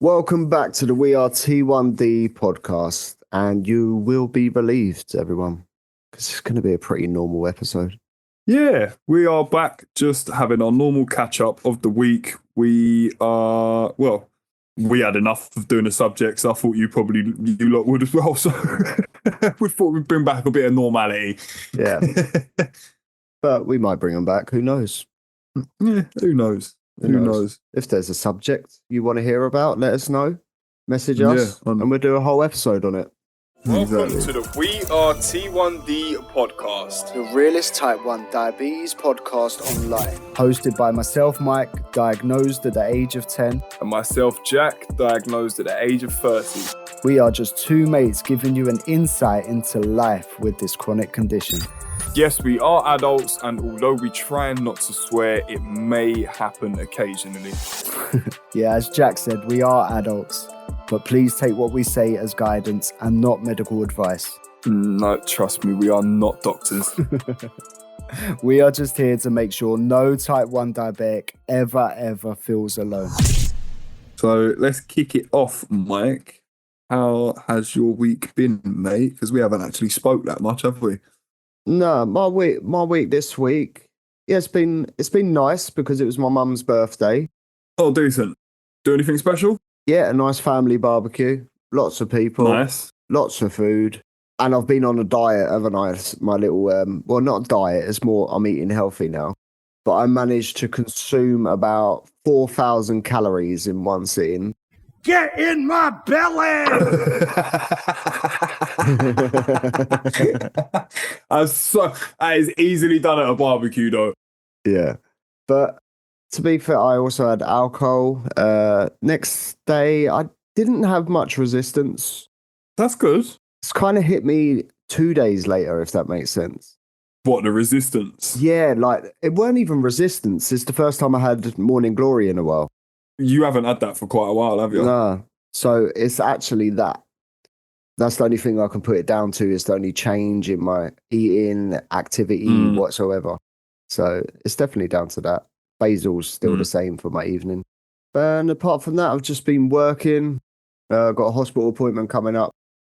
Welcome back to the We Are T1D podcast, and you will be relieved, everyone, because it's going to be a pretty normal episode. Yeah, we are back just having our normal catch up of the week. We had enough of doing the subjects. I thought you lot would as well. So we thought we'd bring back a bit of normality. Yeah. But we might bring them back. Who knows? Yeah, who knows? Who knows? If there's a subject you want to hear about, let us know. Message us, and we'll do a whole episode on it. Welcome to the We Are T1D podcast, the realest type 1 diabetes podcast online. Hosted by myself, Mike, diagnosed at the age of 10. and myself, Jack, diagnosed at the age of 30. We are just two mates giving you an insight into life with this chronic condition. Yes, we are adults, and although we try not to swear, it may happen occasionally. Yeah, as Jack said, we are adults, but please take what we say as guidance and not medical advice. No, trust me, we are not doctors. We are just here to make sure no type 1 diabetic ever feels alone. So let's kick it off, Mike. How has your week been, mate? Because we haven't actually spoke that much, have we? No, my week this week, yeah, it's been nice because it was my mum's birthday. Oh, decent. Do anything special? Yeah, a nice family barbecue. Lots of people. Nice. Lots of food. And I've been on a diet, haven't I? It's my little, well, not diet. It's more I'm eating healthy now. But I managed to consume about 4,000 calories in one sitting. Get in my belly! That is easily done at a barbecue, though. Yeah. But to be fair, I also had alcohol. Next day, I didn't have much resistance. That's good. It's kind of hit me 2 days later, if that makes sense. What, the resistance? Yeah, like it weren't even resistance. It's the first time I had morning glory in a while. You haven't had that for quite a while, have you? No. So it's actually that. That's the only thing I can put it down to. Is the only change in my eating activity whatsoever. So it's definitely down to that. Basil's still the same for my evening. And apart from that, I've just been working. Got a hospital appointment coming up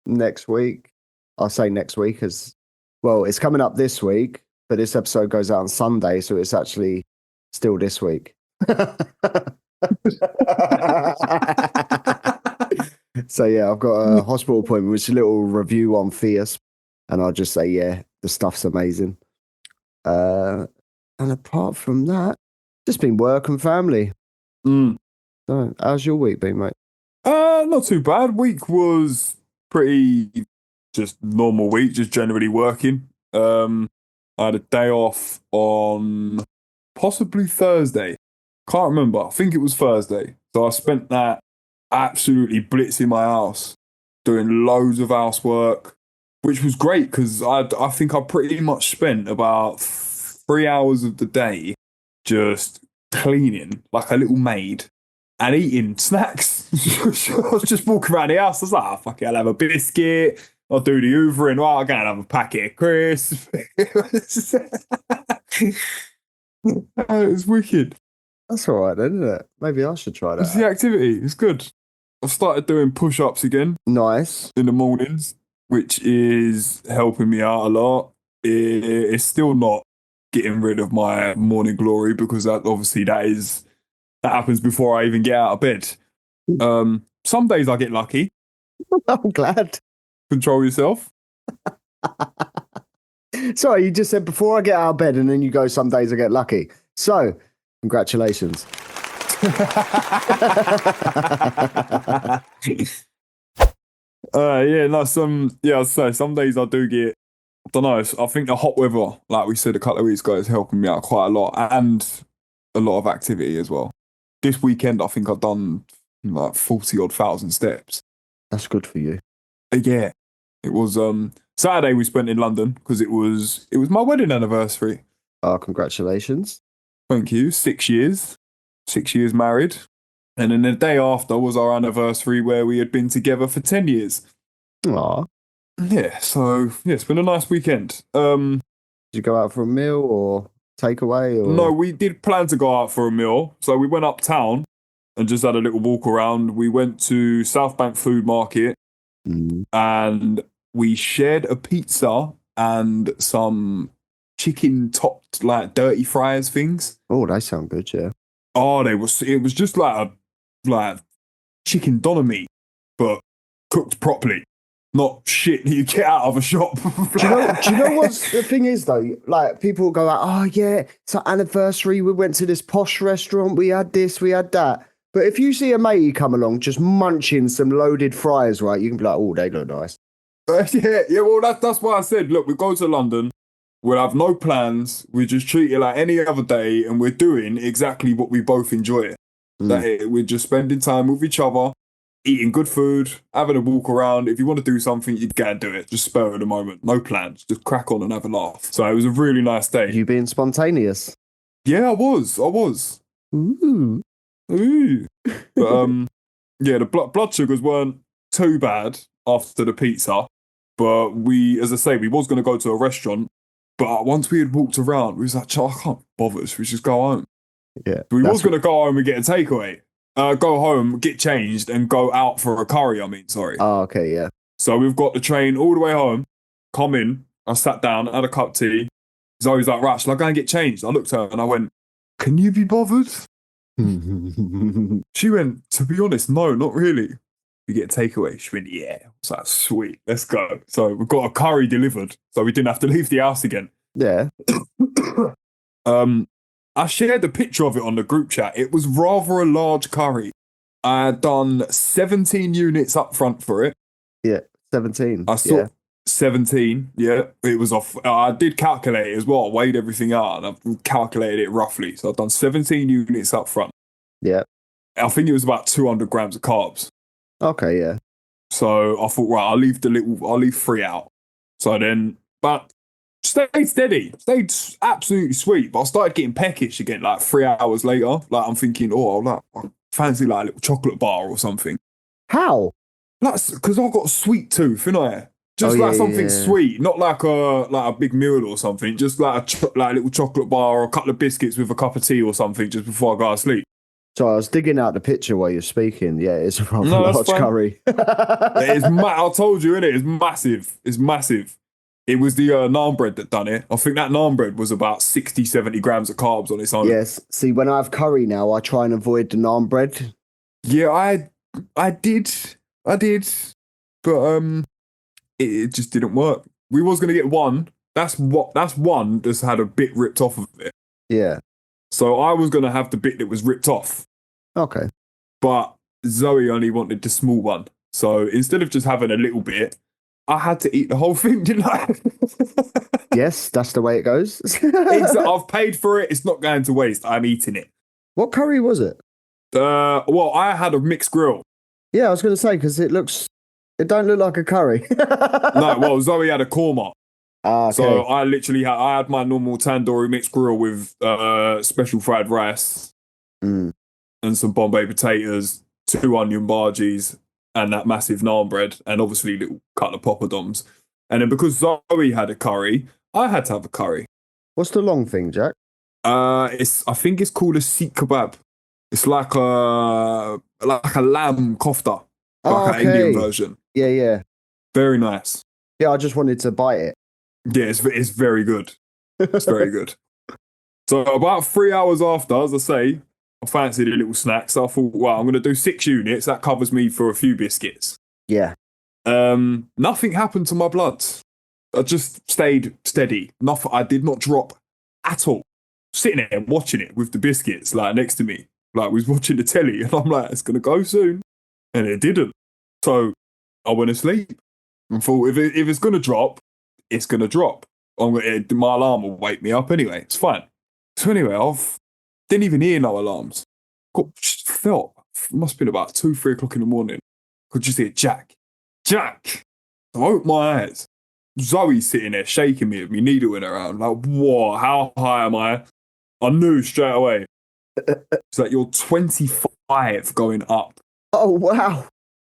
next week. I'll say next week as well. It's coming up this week, but this episode goes out on Sunday, so it's actually still this week. So yeah, I've got a hospital appointment, which is a little review on Fierce, and I'll just say, yeah, the stuff's amazing. And apart from that, just been work and family. So, how's your week been, mate? Not too bad. Week was pretty just normal week, just generally working. I had a day off on possibly Thursday. Can't remember. I think it was Thursday. So I spent that absolutely blitzing my house, doing loads of housework, which was great because I think I pretty much spent about 3 hours of the day just cleaning like a little maid and eating snacks. I was just walking around the house. I was like, fuck it, I'll have a biscuit. I'll do the hoovering. Well, I'll go and have a packet of crisps. It was wicked. That's all right, then, isn't it? Maybe I should try that. It's the activity. It's good. I've started doing push-ups again. Nice. In the mornings, which is helping me out a lot. It's still not getting rid of my morning glory because that happens before I even get out of bed. Some days I get lucky. I'm glad. Control yourself. Sorry, you just said before I get out of bed, and then you go, some days I get lucky. So, congratulations. I'd say some days I do get, I don't know, I think the hot weather, like we said a couple of weeks ago, is helping me out quite a lot, and a lot of activity as well. This weekend, I think I've done like 40,000 steps. That's good for you. Yeah. It was Saturday we spent in London because it was my wedding anniversary. Oh, congratulations. Thank you. 6 years. 6 years married. And then the day after was our anniversary where we had been together for 10 years. Aw. Yeah, so yeah, it's been a nice weekend. Did you go out for a meal or takeaway? Or... No, we did plan to go out for a meal. So we went uptown and just had a little walk around. We went to South Bank Food Market and we shared a pizza and some chicken topped like dirty fries things. Oh, they sound good, yeah. Oh, it was just like chicken doner meat, but cooked properly. Not shit you get out of a shop. Do you know what the thing is though? Like people go like, oh yeah, it's our anniversary. We went to this posh restaurant. We had this, we had that. But if you see a matey come along just munching some loaded fries, right, you can be like, oh, they look nice. Yeah. Well, that's why I said, look, we go to London. We'll have no plans. We just treat it like any other day, and we're doing exactly what we both enjoy. We're just spending time with each other, eating good food, having a walk around. If you want to do something, you can do it. Just spur at the moment. No plans. Just crack on and have a laugh. So it was a really nice day. You being spontaneous? Yeah, I was. Ooh. But yeah, the blood sugars weren't too bad after the pizza. But as I say, we was going to go to a restaurant. But once we had walked around, we was like, I can't bother. So we just go home. Yeah. We was going to go home and get a takeaway. Go home, get changed, and go out for a curry, sorry. Oh, okay, yeah. So we've got the train all the way home, come in, I sat down, had a cup of tea. Zoe's like, right, shall I go and get changed? I looked at her and I went, can you be bothered? She went, to be honest, no, not really. We get a takeaway. She went, yeah. I was like, sweet, let's go. So we've got a curry delivered, so we didn't have to leave the house again. Yeah. I shared a picture of it on the group chat. It was rather a large curry. I had done 17 units up front for it. Yeah, 17. I saw 17, yeah. It was off. I did calculate it as well. I weighed everything out and I've calculated it roughly. So I've done 17 units up front. Yeah. I think it was about 200 grams of carbs. Okay, yeah. So I thought, right, I'll leave 3 out. So then, but stayed steady, stayed absolutely sweet. But I started getting peckish again, like 3 hours later. Like I'm thinking, I fancy like a little chocolate bar or something. How? That's because I've got a sweet tooth, innit? Just something sweet, not like a big meal or something. Just like a little chocolate bar or a couple of biscuits with a cup of tea or something just before I go to sleep. So I was digging out the picture while you're speaking. Yeah, it's a rather large curry. I told you, innit? It's massive. It's massive. It was the naan bread that done it. I think that naan bread was about 60, 70 grams of carbs on its own. Yes. See, when I have curry now, I try and avoid the naan bread. Yeah, I did. But it just didn't work. We was gonna get one. That's one that's had a bit ripped off of it. Yeah. So I was gonna have the bit that was ripped off. Okay. But Zoe only wanted the small one. So instead of just having a little bit, I had to eat the whole thing, didn't I? Yes, that's the way it goes. I've paid for it. It's not going to waste. I'm eating it. What curry was it? Well, I had a mixed grill. Yeah, I was going to say, because it don't look like a curry. No, well, Zoe had a korma. Ah, okay. So I had my normal tandoori mixed grill with special fried rice and some Bombay potatoes, 2 onion bhajis, and that massive naan bread, and obviously little couple of poppadoms. And then because Zoe had a curry, I had to have a curry. What's the long thing, Jack? I think it's called a Sikh kebab. It's like a lamb kofta, like an Indian version. Yeah. Very nice. Yeah, I just wanted to bite it. Yeah, it's very good. It's very good. So about 3 hours after, as I say, I fancied a little snack. So I thought, well, I'm going to do 6 units. That covers me for a few biscuits. Yeah. Nothing happened to my blood. I just stayed steady. Nothing. I did not drop at all. Sitting there watching it with the biscuits like next to me. Like we was watching the telly and I'm like, it's going to go soon. And it didn't. So I went to sleep and thought, if it's going to drop, it's going to drop. My alarm will wake me up anyway. It's fine. So anyway, I didn't even hear no alarms. Must have been about 2, 3 o'clock in the morning. Could just hear Jack. So I opened my eyes. Zoe's sitting there shaking me with me needle in her hand. Like, what? How high am I? I knew straight away. It's like, you're 25 going up. Oh, wow.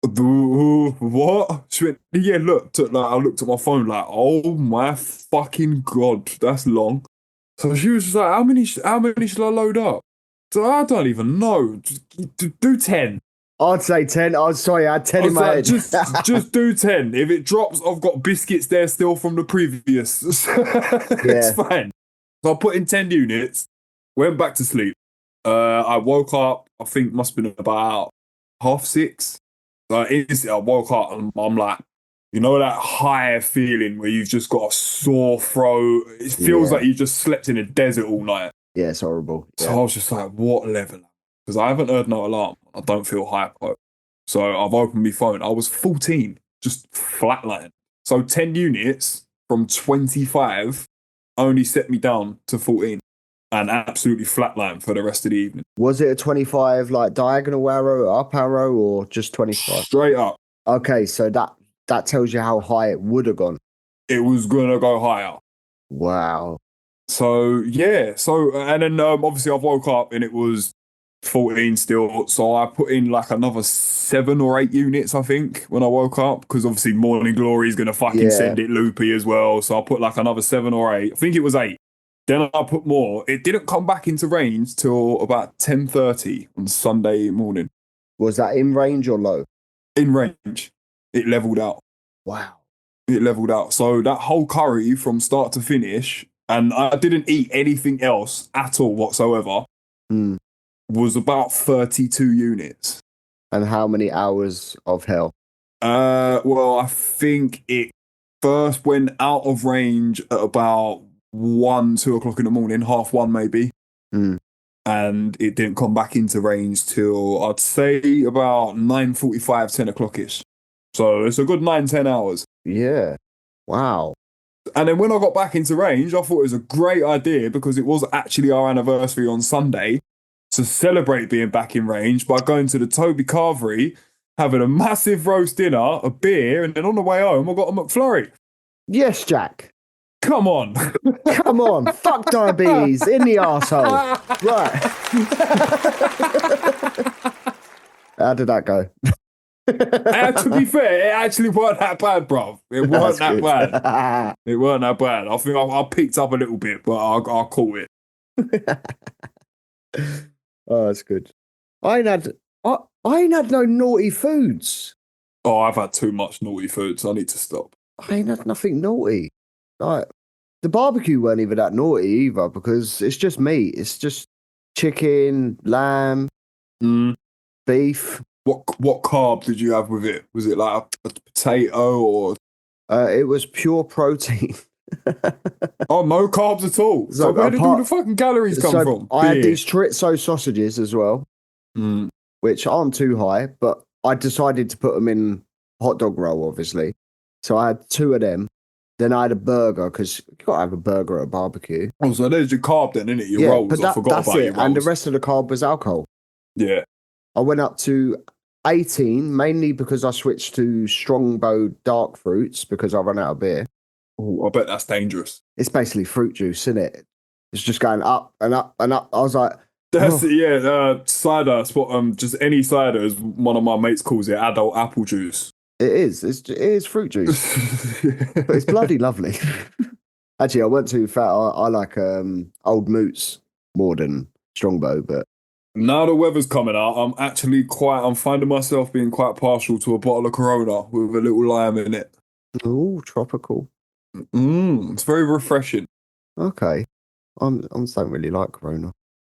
What? She went, yeah, look. I looked at my phone like, oh my fucking God, that's long. So she was just like, how many should I load up? I don't even know. Do 10. I'd say 10. Oh, sorry, I had 10 in my head. Just do 10. If it drops, I've got biscuits there still from the previous. It's fine. So I put in 10 units, went back to sleep. I woke up, I think must have been about 6:30. Instantly, I woke up and I'm like, you know that high feeling where you've just got a sore throat? It feels like you just slept in a desert all night. Yeah, it's horrible. So I was just like, what level? Because I haven't heard no alarm. I don't feel hypo. So I've opened my phone. I was 14, just flatline. So 10 units from 25 only set me down to 14 and absolutely flatline for the rest of the evening. Was it a 25 like diagonal arrow, up arrow, or just 25? Straight up. Okay, so that tells you how high it would have gone. It was going to go higher. Wow. So, yeah. So, and then obviously I woke up and it was 14 still. So I put in like another 7 or 8 units, I think, when I woke up. Because obviously Morning Glory is going to fucking send it loopy as well. So I put like another 7 or 8. I think it was 8. Then I put more. It didn't come back into range till about 10:30 on Sunday morning. Was that in range or low? In range. It leveled out. Wow. It leveled out. So that whole curry from start to finish, and I didn't eat anything else at all whatsoever, was about 32 units. And how many hours of hell? Well, I think it first went out of range at about 2 o'clock in the morning, 1:30 maybe. And it didn't come back into range till I'd say about 9:45, 10 o'clock-ish. So it's a good 9-10 hours. Yeah. Wow. And then when I got back into range, I thought it was a great idea because it was actually our anniversary on Sunday to celebrate being back in range by going to the Toby Carvery, having a massive roast dinner, a beer, and then on the way home, I got a McFlurry. Yes, Jack. Come on. Come on. Fuck diabetes in the arsehole. Right. How did that go? To be fair, it actually weren't that bad, bruv. It weren't that bad. It weren't that bad. I think I picked up a little bit, but I caught it. Oh, that's good. I ain't had no naughty foods. Oh, I've had too much naughty food, so I need to stop. I ain't had nothing naughty. Like the barbecue weren't even that naughty either because it's just meat. It's just chicken, lamb, beef. What carb did you have with it? Was it like a potato or? It was pure protein. Oh, no carbs at all. So where did all the fucking calories come from? I had these chorizo sausages as well, which aren't too high, but I decided to put them in hot dog roll, obviously. So I had 2 of them. Then I had a burger because you got to have a burger at a barbecue. Oh, so there's your carb then, isn't it? Your rolls. But I forgot about your rolls. And the rest of the carb was alcohol. Yeah. I went up to 18, mainly because I switched to Strongbow dark fruits because I ran out of beer. Oh, I bet that's dangerous. It's basically fruit juice, isn't it? It's just going up and up and up. I was like, that's cider. Just any cider, as one of my mates calls it, adult apple juice. It is fruit juice, but it's bloody lovely. Actually, I went too fat. I like Old Moots more than Strongbow, but now the weather's coming out, I'm finding myself being quite partial to a bottle of Corona with a little lime in it. Oh, tropical. It's very refreshing. Okay. I don't really like Corona.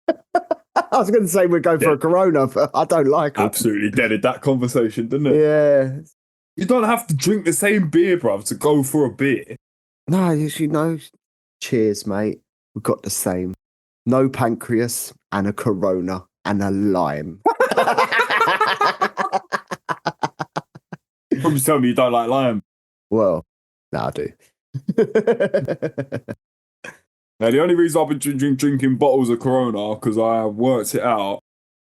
I was going to say we'd go for a Corona, but I don't like it. Absolutely deaded that conversation, didn't it? Yeah. You don't have to drink the same beer, bruv, to go for a beer. No, you know. Cheers, mate. We've got the same. No pancreas and a Corona and a lime. You probably tell me you don't like lime. Well, no, I do. Now, the only reason I've been drinking bottles of Corona, because I worked it out,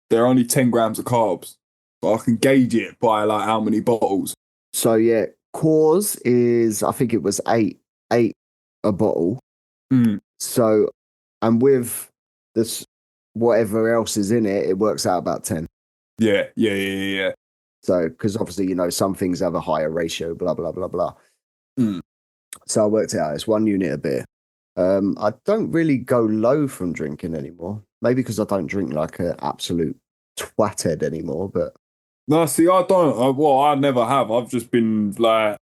they're only 10 grams of carbs. But I can gauge it by like how many bottles. So, yeah, Coors is, I think it was 8 a bottle. So, and with this, whatever else is in it, it works out about 10. Yeah. So, because obviously, you know, some things have a higher ratio, blah, blah, blah, blah. So I worked it out. It's 1 unit of beer. I don't really go low from drinking anymore. Maybe because I don't drink like an absolute twatted anymore. But No, see, I don't. I never have. I've just been like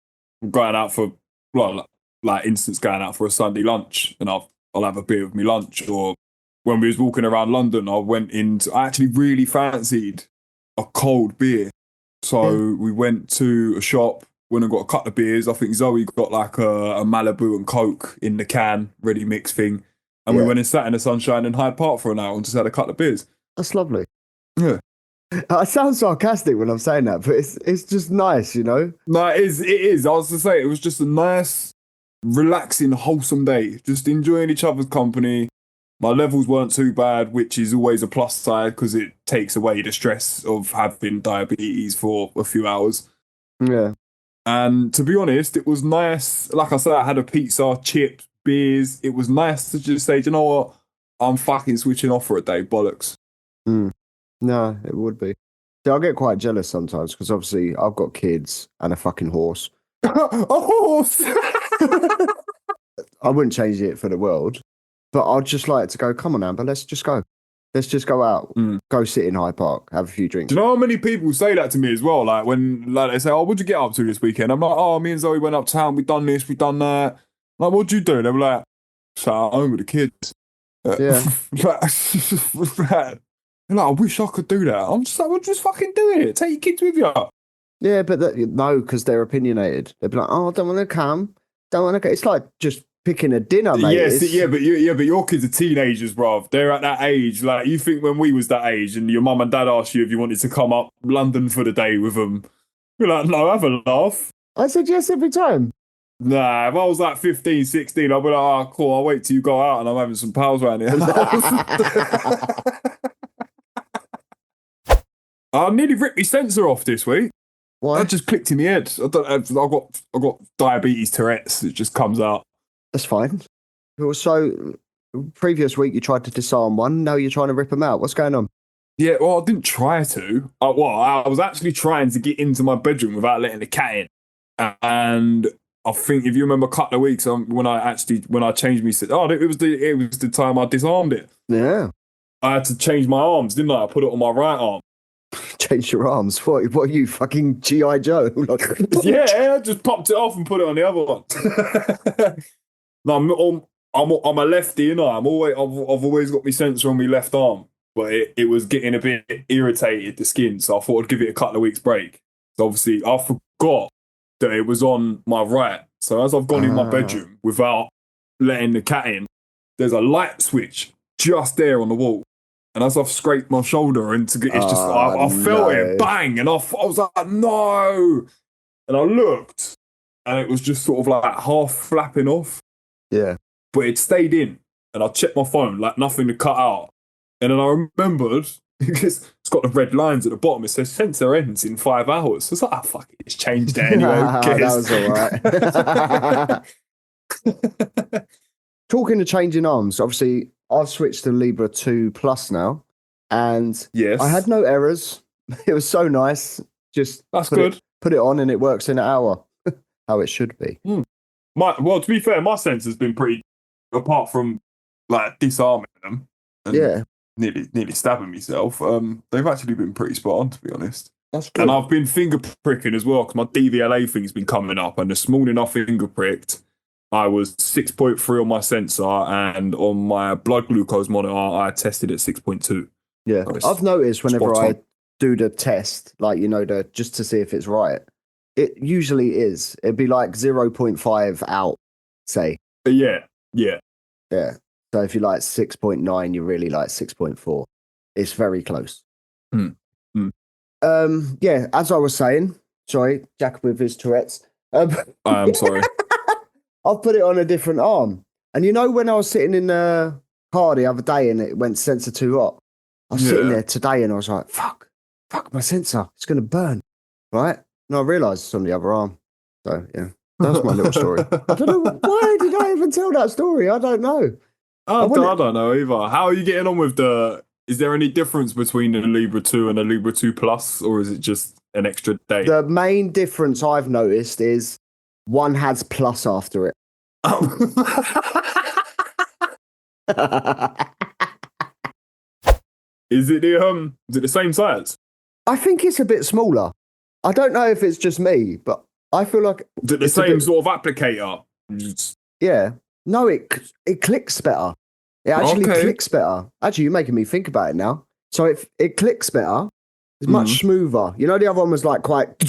going out for, well, like instance, going out for a Sunday lunch, and I'll have a beer with me lunch. Or when we was walking around London, I actually really fancied a cold beer. So we went to a shop, went and got a couple of beers. I think Zoe got like a Malibu and Coke in the can, ready mix thing. And we went and sat in the sunshine in Hyde Park for an hour and just had a couple of beers. that's lovely. Yeah. I sound sarcastic when I'm saying that, but it's just nice, you know? No, it is. I was to say, it was just a nice, relaxing, wholesome day. Just enjoying each other's company. My levels weren't too bad, which is always a plus side because it takes away the stress of having diabetes for a few hours. Yeah. And to be honest, it was nice. Like I said, I had a pizza, chips, beers. It was nice to just say, do you know what? I'm fucking switching off for a day. Bollocks. No, it would be. See, I get quite jealous sometimes because obviously I've got kids and a fucking horse. A horse! I wouldn't change it for the world, but I'd just like to go, come on, Amber, let's just go. Let's just go out, go sit in Hyde Park, have a few drinks. Do you know how many people say that to me as well? Like when they say, oh, what'd you get up to this weekend? I'm like, oh, me and Zoe went uptown, we done this, we done that. Like, what'd you do? They were like, sat at home with the kids. Yeah. Like, I wish I could do that. I'm just like, well, just fucking do it. Take your kids with you. Yeah, but no, because they're opinionated. They'd be like, oh, I don't want to come. Don't want to go. It's like just picking a dinner, mate. Yes, but your kids are teenagers, bruv. They're at that age. Like, you think when we was that age and your mum and dad asked you if you wanted to come up London for the day with them, you're like, no, have a laugh. I said yes every time. Nah, if I was like 15, 16, I'd be like, oh, cool, I'll wait till you go out and I'm having some pals around here. I nearly ripped my sensor off this week. Why? That just clicked in the head. I got diabetes Tourette's. It just comes out. That's fine. So, previous week you tried to disarm one. Now you're trying to rip them out. What's going on? Yeah, well, I didn't try to. I was actually trying to get into my bedroom without letting the cat in. And I think if you remember a couple of weeks when I changed me, it was the time I disarmed it. Yeah. I had to change my arms, didn't I? I put it on my right arm. Change your arms. What are you, fucking G.I. Joe? Yeah, I just popped it off and put it on the other one. No, I'm a lefty, you know. I've always got my sensor on my left arm, but it was getting a bit irritated, the skin, so I thought I'd give it a couple of weeks break. So obviously I forgot that it was on my right. So as I've gone in my bedroom without letting the cat in, there's a light switch just there on the wall. And as I've scraped my shoulder I felt it bang, and I was like, no. And I looked, and it was just sort of like half flapping off. Yeah. But it stayed in, and I checked my phone, like nothing to cut out. And then I remembered, because it's got the red lines at the bottom, it says sensor ends in 5 hours. So I was like, oh, fuck it, it's changed it anyway. That was all right. Talking of changing arms, obviously, I've switched to Libra 2 Plus now, and yes, I had no errors. It was so nice. Just that's good. Put it on, and it works in an hour. How it should be. Well, to be fair, my sensor's been pretty, apart from like disarming them and nearly stabbing myself, they've actually been pretty spot on, to be honest. That's good. And I've been finger pricking as well, because my DVLA thing's been coming up, and this morning I finger pricked. I was 6.3 on my sensor, and on my blood glucose monitor, I tested at 6.2. Yeah, I've noticed whenever I do the test, like, just to see if it's right, it usually is. It'd be like 0.5 out, say. Yeah. So if you're like 6.9, you're really like 6.4. It's very close. Yeah, as I was saying, sorry, Jack with his Tourette's. I am sorry. I've put it on a different arm. And when I was sitting in the car the other day and it went sensor too hot, I was sitting there today and I was like, fuck my sensor. It's going to burn. Right? And I realised it's on the other arm. So, yeah, that's my little story. I don't know. Why did I even tell that story? I don't know. I don't know either. How are you getting on with is there any difference between the Libra 2 and the Libra 2 Plus, or is it just an extra day? The main difference I've noticed is one has plus after it. Is it the same size? I think it's a bit smaller. I don't know if it's just me, but I feel like Is it the same sort of applicator? Yeah. No, it clicks better. It actually Okay. clicks better. Actually, you're making me think about it now. So it clicks better. It's much smoother. You know, the other one was like quite.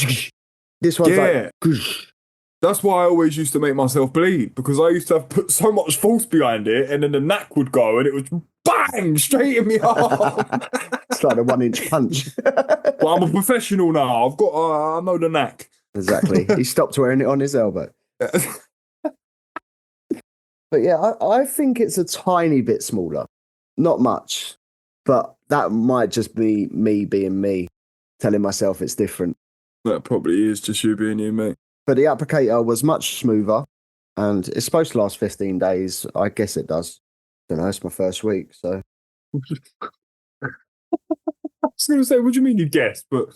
This one's like. That's why I always used to make myself bleed, because I used to have put so much force behind it, and then the knack would go, and it would bang straight in me arm. It's like a 1-inch punch. But I'm a professional now. I've got. I know the knack. Exactly. He stopped wearing it on his elbow. But yeah, I think it's a tiny bit smaller. Not much. But that might just be me being me, telling myself it's different. That probably is just you being you, mate. But the applicator was much smoother, and it's supposed to last 15 days. I guess it does. I don't know, it's my first week, so. I was going to say, what do you mean you guessed? But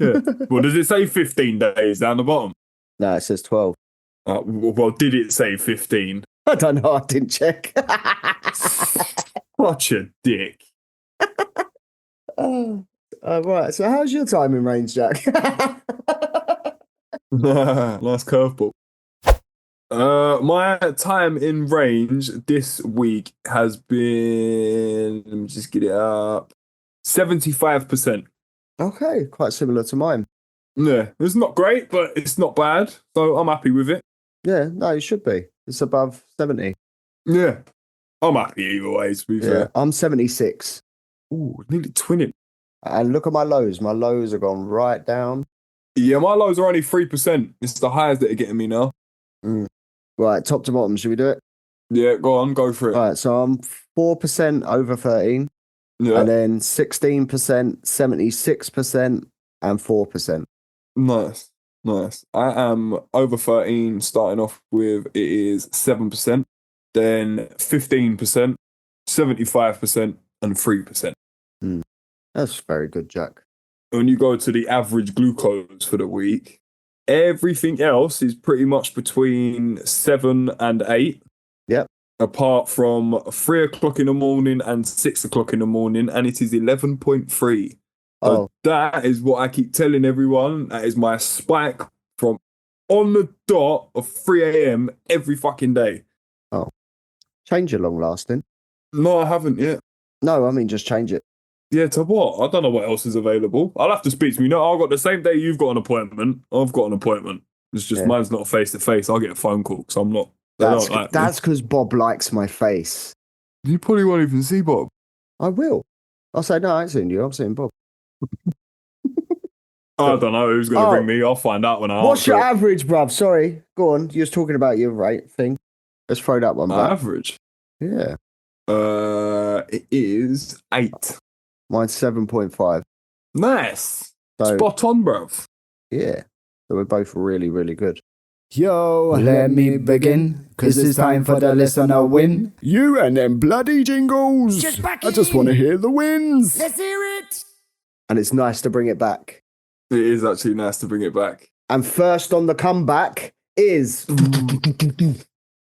yeah. Well, does it say 15 days down the bottom? No, it says 12. Well, did it say 15? I don't know, I didn't check. Such a dick. Right, so how's your timing range, Jack? Nice curveball. My time in range this week has been, let me just get it up, 75%. Okay, quite similar to mine. Yeah, it's not great, but it's not bad. So I'm happy with it. Yeah, no, it should be. It's above 70. Yeah, I'm happy either way, to be fair. I'm 76. Ooh, nearly twinning. And look at my lows. My lows have gone right down. Yeah, my lows are only 3%. It's the highs that are getting me now. Right, top to bottom. Should we do it? Yeah, go on, go for it. All right, so I'm 4% over 13. Yeah. And then 16%, 76%, and 4%. Nice. I am over 13, starting off with, it is 7%, then 15%, 75%, and 3%. That's very good, Jack. When you go to the average glucose for the week, everything else is pretty much between 7 and 8. Yep. Apart from 3 o'clock in the morning and 6 o'clock in the morning, and it is 11.3. So that is what I keep telling everyone. That is my spike from on the dot of 3 a.m. every fucking day. Oh. Change your long lasting. No, I haven't yet. No, I mean just change it. Yeah, to what? I don't know what else is available. I'll have to speak to me. No, I've got the same day you've got an appointment. I've got an appointment. It's just mine's not face-to-face. I'll get a phone call because I'm not. That's because Bob likes my face. You probably won't even see Bob. I will. I'll say, no, I ain't seen you. I'm seeing Bob. I don't know who's going to ring me. I'll find out when I What's your average, bruv? Sorry. Go on. You was talking about your rate thing. Let's throw that one back. Average? Yeah. It is 8. Mine's 7.5. Nice. So, spot on, bruv. Yeah. So we're both really, really good. Yo, let me begin, cause it's time for the listener win. You and them bloody jingles. I just want to hear the wins. Let's hear it. And it's nice to bring it back. It is actually nice to bring it back. And first on the comeback is...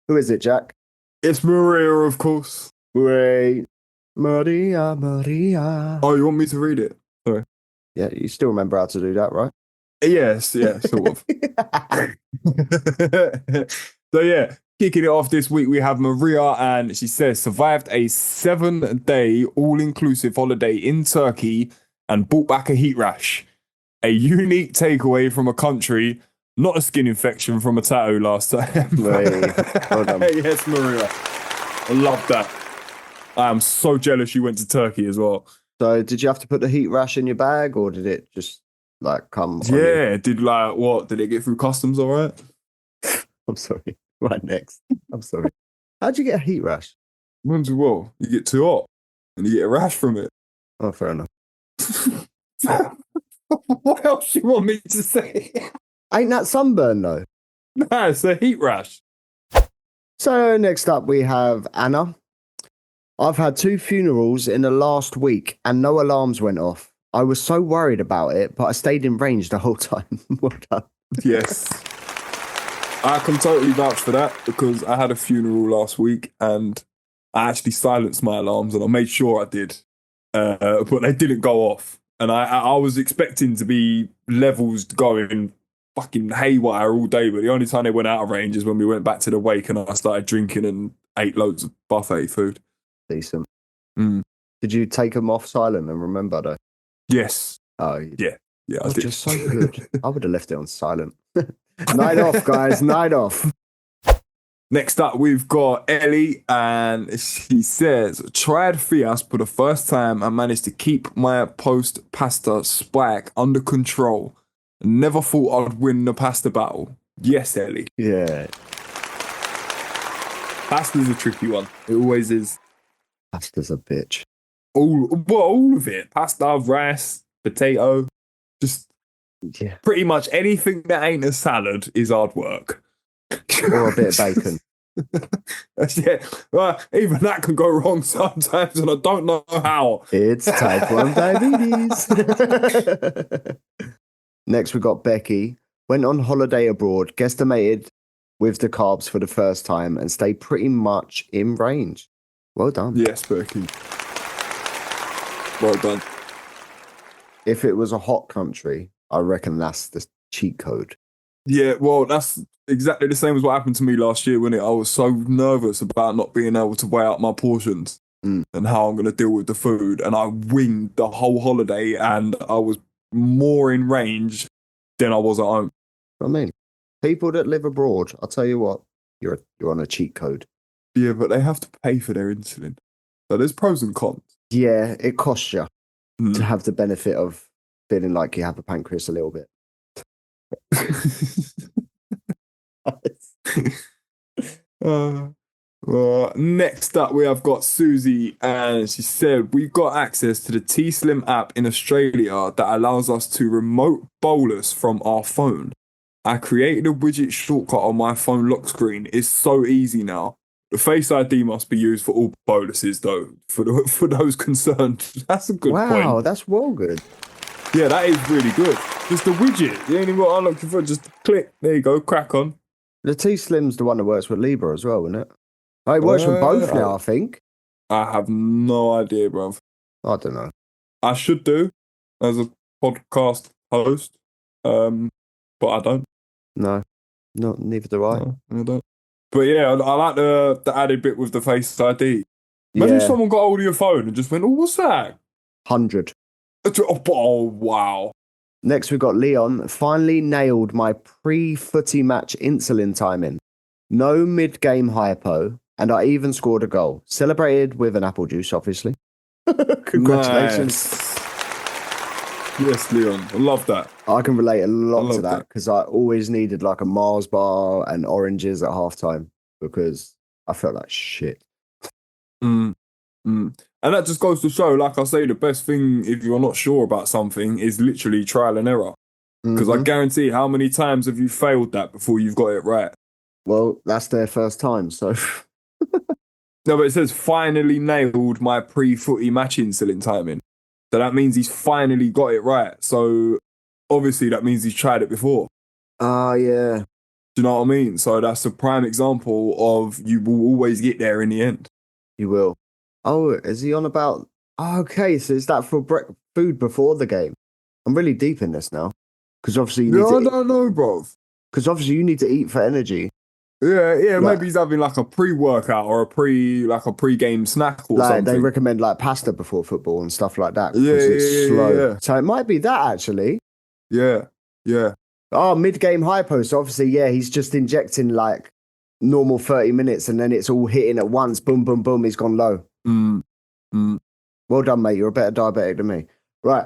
Who is it, Jack? It's Maria, of course. Wait. Maria. Oh, you want me to read it? Sorry. Yeah, you still remember how to do that, right? Yes, yeah, sort of. So yeah, kicking it off this week, we have Maria, and she says, survived a 7-day all-inclusive holiday in Turkey and brought back a heat rash. A unique takeaway from a country, not a skin infection from a tattoo last time. Well done. Yes, Maria. I love that. I am so jealous you went to Turkey as well. So did you have to put the heat rash in your bag, or did it just come on Yeah, what? Did it get through customs all right? I'm sorry. Right next. I'm sorry. How'd you get a heat rash? Well, you get too hot and you get a rash from it. Oh, fair enough. What else you want me to say? Ain't that sunburn, though? Nah, it's a heat rash. So next up we have Anna. I've had 2 funerals in the last week and no alarms went off. I was so worried about it, but I stayed in range the whole time. Well done. Yes. I can totally vouch for that because I had a funeral last week and I actually silenced my alarms and I made sure I did. But they didn't go off. And I was expecting to be levels going fucking haywire all day, but the only time they went out of range is when we went back to the wake and I started drinking and ate loads of buffet food. Decent. Mm. Did you take them off silent and remember though? Yes. Oh, Yeah, I did. Just so good. I would have left it on silent. Night off, guys. Night off. Next up, we've got Ellie, and she says, tried Fias for the first time and managed to keep my post pasta spike under control. Never thought I'd win the pasta battle. Yes, Ellie. Yeah. Pasta's a tricky one. It always is. Pasta's a bitch. All of it. Pasta, rice, potato, just pretty much anything that ain't a salad is hard work. Or a bit of bacon. Yeah, well, even that can go wrong sometimes, and I don't know how. It's type 1 diabetes. Next, we got Becky. Went on holiday abroad, guesstimated with the carbs for the first time, and stayed pretty much in range. Well done. Yes, Becky. Well done. If it was a hot country, I reckon that's the cheat code. Yeah, well, that's exactly the same as what happened to me last year, wasn't it? I was so nervous about not being able to weigh out my portions and how I'm going to deal with the food. And I winged the whole holiday and I was more in range than I was at home. I mean, people that live abroad, I'll tell you what, you're on a cheat code. Yeah, but they have to pay for their insulin. So there's pros and cons. Yeah, it costs you to have the benefit of feeling like you have a pancreas a little bit. Well, next up we have got Susie, and she said we've got access to the T-Slim app in Australia that allows us to remote bolus from our phone. I created a widget shortcut on my phone lock screen. It's so easy now. The Face ID must be used for all boluses though, for those concerned. That's a good point. Wow, that's well good. Yeah, that is really good. Just a widget. The only what I'm looking for, just click. There you go, crack on. The T-Slim's the one that works with Libra as well, isn't it? Oh, it works with both now, I think. I have no idea, bruv. I don't know. I should do as a podcast host, but I don't. No, neither do I. No, I don't. But yeah, I like the added bit with the Face ID. Imagine if someone got hold of your phone and just went, "Oh, what's that?" 100. Oh, wow. Next, we've got Leon. Finally nailed my pre-footy match insulin timing. No mid-game hypo, and I even scored a goal. Celebrated with an apple juice, obviously. Congratulations. Nice. Yes, Leon. I love that. I can relate a lot to that because I always needed like a Mars bar and oranges at halftime because I felt like shit. And that just goes to show, like I say, the best thing if you're not sure about something is literally trial and error. Because I guarantee how many times have you failed that before you've got it right? Well, that's their first time, so... No, but it says finally nailed my pre-footy match insulin timing. So that means he's finally got it right. So obviously that means he's tried it before. Yeah. Do you know what I mean? So that's a prime example of you will always get there in the end. You will. Oh, is he on about... Oh, okay, so is that for food before the game? I'm really deep in this now. Because obviously you need to... I don't know, bro. Because obviously you need to eat for energy. Yeah, maybe he's having like a pre-workout or a pre-game snack or something. They recommend like pasta before football and stuff like that. Yeah, it's slow. Yeah. So it might be that actually. Yeah. Oh, mid-game hypo. So obviously, he's just injecting like normal 30 minutes and then it's all hitting at once. Boom, boom, boom. He's gone low. Well done, mate. You're a better diabetic than me. Right.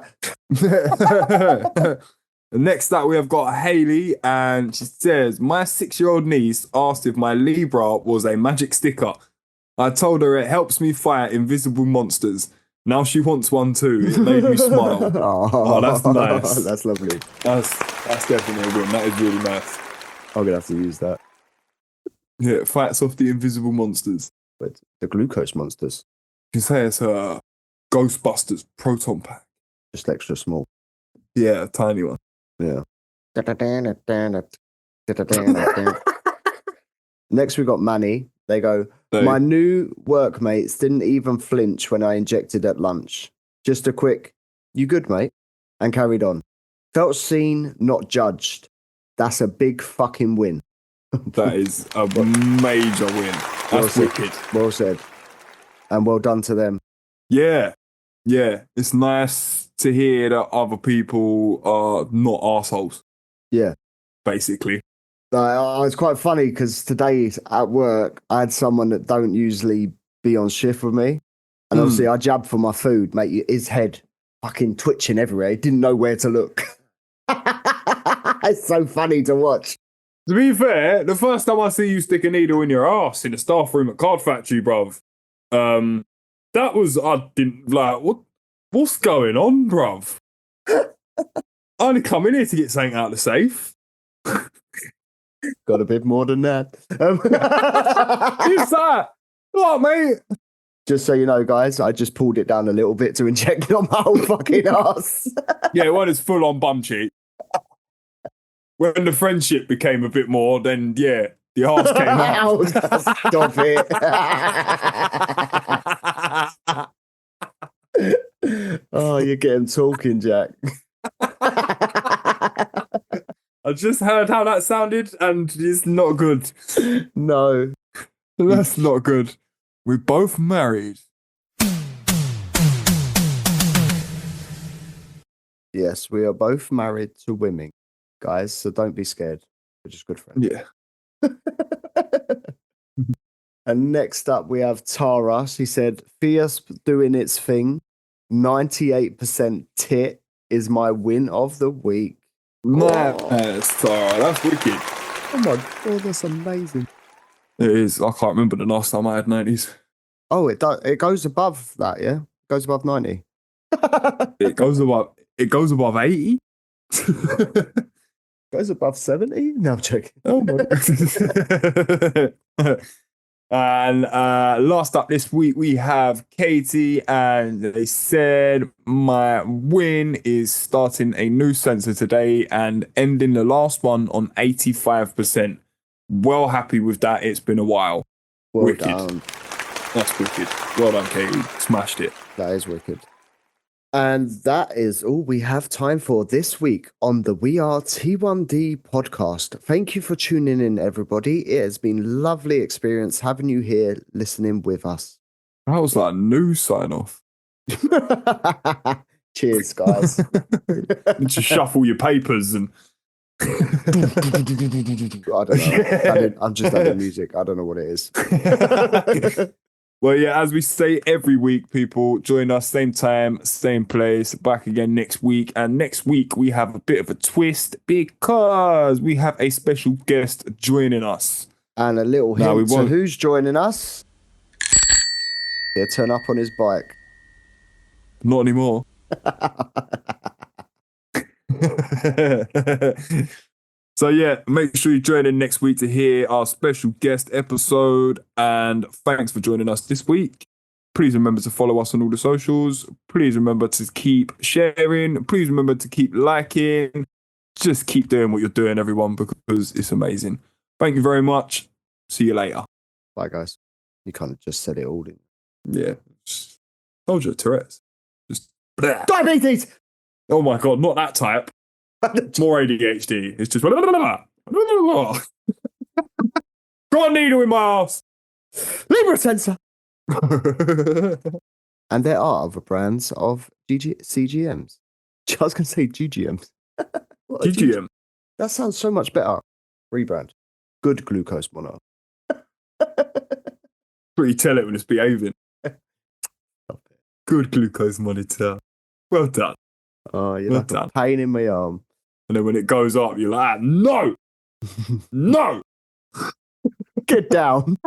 Next up, we have got Hayley, and she says, my 6-year-old niece asked if my Libra was a magic sticker. I told her it helps me fight invisible monsters. Now she wants one too. It made me smile. Oh, that's nice. That's lovely. That's definitely a win. That is really nice. I'm going to have to use that. Yeah, fights off the invisible monsters. But the glucose monsters. You can say it's a Ghostbusters proton pack. Just extra small. Yeah, a tiny one. Yeah. Next, we got Manny. They go, my new workmates didn't even flinch when I injected at lunch. Just a quick, you good, mate? And carried on. Felt seen, not judged. That's a big fucking win. That is a major win. That's wicked. Well said. And well done to them. Yeah. Yeah. It's nice to hear that other people are not assholes. Yeah. Basically. It's quite funny because today at work, I had someone that don't usually be on shift with me. And obviously I jabbed for my food, mate. His head fucking twitching everywhere. He didn't know where to look. It's so funny to watch. To be fair, the first time I see you stick a needle in your ass in the staff room at Card Factory, bruv, that was, I didn't, like, what's going on, bruv? I only come in here to get something out of the safe. Got a bit more than that. Who's that? What, mate? Just so you know, guys, I just pulled it down a little bit to inject it on my whole fucking ass. Yeah, one is full on bum cheek. When the friendship became a bit more, then yeah, the arse came out. Stop it. Oh, you're getting talking, Jack. I just heard how that sounded, and it's not good. No. That's not good. We're both married. Yes, we are both married to women, guys, so don't be scared. We're just good friends. Yeah. And next up, we have Tara. She said, Fierce doing its thing. 98% tit is my win of the week. Nice, Tara. That's wicked. Oh my God, that's amazing. It is. I can't remember the last time I had 90s. Oh, it goes above that, yeah? It goes above 90. It goes above 80. Goes above 70? No, I'm joking. Oh my God. And last up this week, we have Katie, and they said, my win is starting a new sensor today and ending the last one on 85%. Well happy with that. It's been a while. Well wicked. done. That's wicked. Well done, Katie. Smashed it. That is wicked. And that is all we have time for this week on the We Are T1D podcast. Thank you for tuning in, everybody. It has been lovely experience having you here listening with us. That was like a new sign off. Cheers, guys. Just shuffle your papers and I don't know. I'm just adding music. I don't know what it is. Well, yeah, as we say every week, people, join us same time, same place, back again next week. And next week, we have a bit of a twist because we have a special guest joining us. And a little hint to who's joining us. He'll turn up on his bike. Not anymore. So yeah, make sure you join in next week to hear our special guest episode. And thanks for joining us this week. Please remember to follow us on all the socials. Please remember to keep sharing. Please remember to keep liking. Just keep doing what you're doing, everyone, because it's amazing. Thank you very much. See you later. Bye, guys. You kind of just said it all, didn't you? Yeah. Told you, Tourette's. Just diabetes. Oh my God, not that type. More ADHD. It's just got a needle in my ass. Libra sensor. And there are other brands of CGMs. I was going to say GGMs. GGM. That sounds so much better. Rebrand. Good glucose monitor. But you tell it when it's behaving. Good glucose monitor. Well done. Oh, you're like a pain in my arm. And then when it goes up, you're like, no, no. Get down.